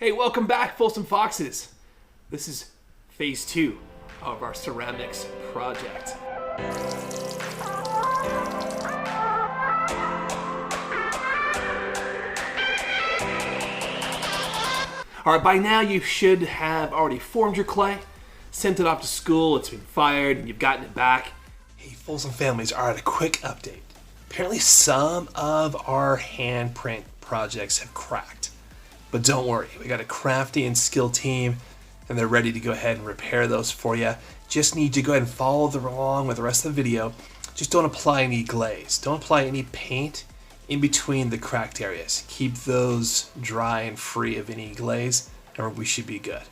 Hey, welcome back, Folsom Foxes. This is phase 2 of our ceramics project. Alright, by now you should have already formed your clay, sent it off to school, it's been fired, and you've gotten it back. Hey, Folsom families, alright, a quick update. Apparently some of our handprint projects have cracked. But don't worry, we got a crafty and skilled team, and they're ready to go ahead and repair those for you. Just need you to go ahead and follow along with the rest of the video. Just don't apply any glaze. Don't apply any paint in between the cracked areas. Keep those dry and free of any glaze, and we should be good.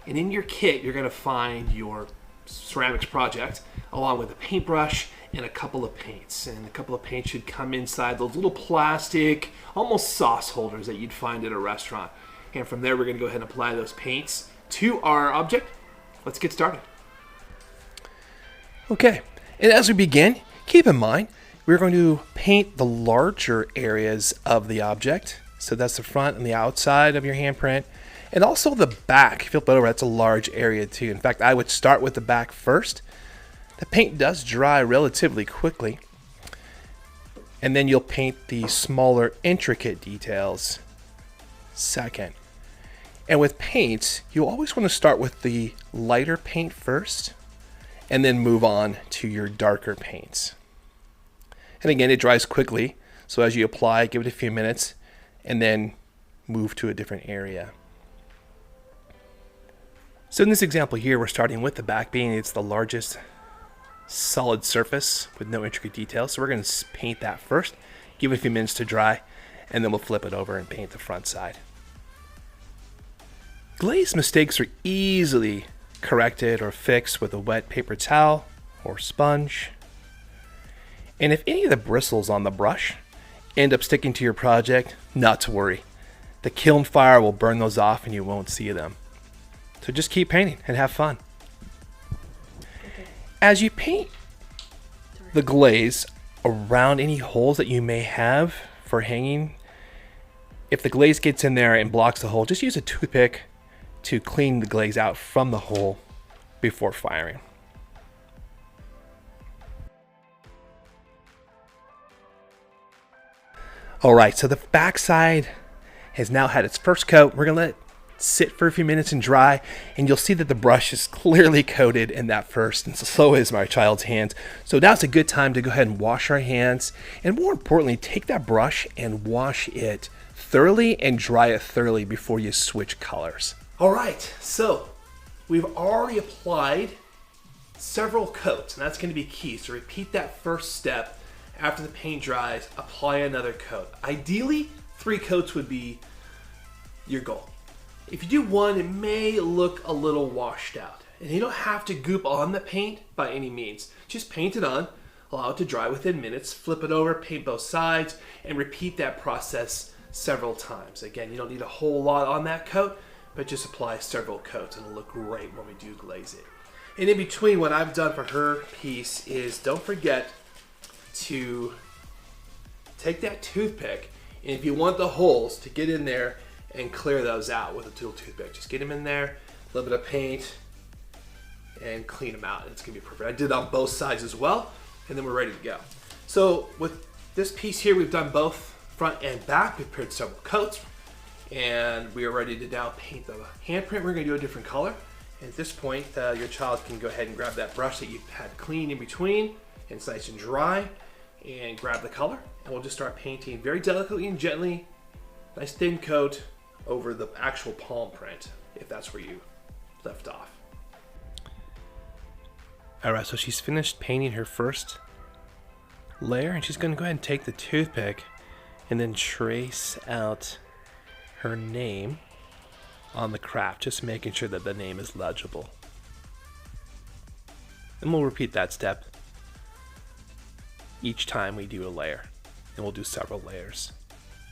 And in your kit, you're going to find your ceramics project, along with a paintbrush and a couple of paints. And a couple of paints should come inside those little plastic, almost sauce holders that you'd find at a restaurant. And from there, we're going to go ahead and apply those paints to our object. Let's get started. Okay, and as we begin, keep in mind, we're going to paint the larger areas of the object. So that's the front and the outside of your handprint. And also the back. Flip it over, that's a large area too. In fact, I would start with the back first. The paint does dry relatively quickly. And then you'll paint the smaller, intricate details second. And with paints, you always want to start with the lighter paint first, and then move on to your darker paints. And again, it dries quickly. So as you apply, give it a few minutes, and then move to a different area. So in this example here, we're starting with the back being it's the largest solid surface with no intricate details. So we're going to paint that first, give it a few minutes to dry, and then we'll flip it over and paint the front side. Glaze mistakes are easily corrected or fixed with a wet paper towel or sponge. And if any of the bristles on the brush end up sticking to your project, not to worry. The kiln fire will burn those off and you won't see them. So just keep painting and have fun. As you paint the glaze around any holes that you may have for hanging, if the glaze gets in there and blocks the hole, just use a toothpick to clean the glaze out from the hole before firing. Alright, so the backside has now had its first coat. We're going to let it sit for a few minutes and dry, and you'll see that the brush is clearly coated in that first, and so is my child's hands. So now's a good time to go ahead and wash our hands, and more importantly, take that brush and wash it thoroughly and dry it thoroughly before you switch colors. Alright, so we've already applied several coats, and that's going to be key. So repeat that first step. After the paint dries, apply another coat. Ideally, 3 coats would be your goal. If you do one, it may look a little washed out. And you don't have to goop on the paint by any means. Just paint it on, allow it to dry within minutes, flip it over, paint both sides, and repeat that process several times. Again, you don't need a whole lot on that coat, but just apply several coats and it'll look great when we do glaze it. And in between, what I've done for her piece is don't forget to take that toothpick, and if you want the holes to get in there and clear those out with a tool toothpick, just get them in there, a little bit of paint, and clean them out. It's gonna be perfect. I did it on both sides as well, and then we're ready to go. So with this piece here, we've done both front and back. We've prepared several coats, and we are ready to now paint the handprint. We're gonna do a different color. And at this point, your child can go ahead and grab that brush that you've had clean in between, and it's nice and dry, and grab the color, and we'll just start painting very delicately and gently, nice thin coat over the actual palm print, if that's where you left off. Alright, so she's finished painting her first layer, and she's going to go ahead and take the toothpick and then trace out her name on the craft, just making sure that the name is legible. And we'll repeat that step each time we do a layer, and we'll do several layers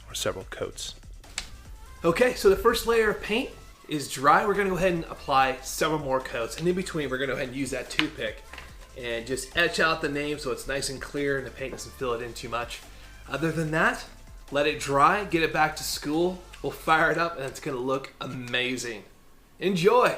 or several coats. Okay, so the first layer of paint is dry. We're going to go ahead and apply several more coats, and in between we're going to go ahead and use that toothpick and just etch out the name so it's nice and clear and the paint doesn't fill it in too much. Other than that, let it dry, get it back to school. We'll fire it up and it's going to look amazing. Enjoy!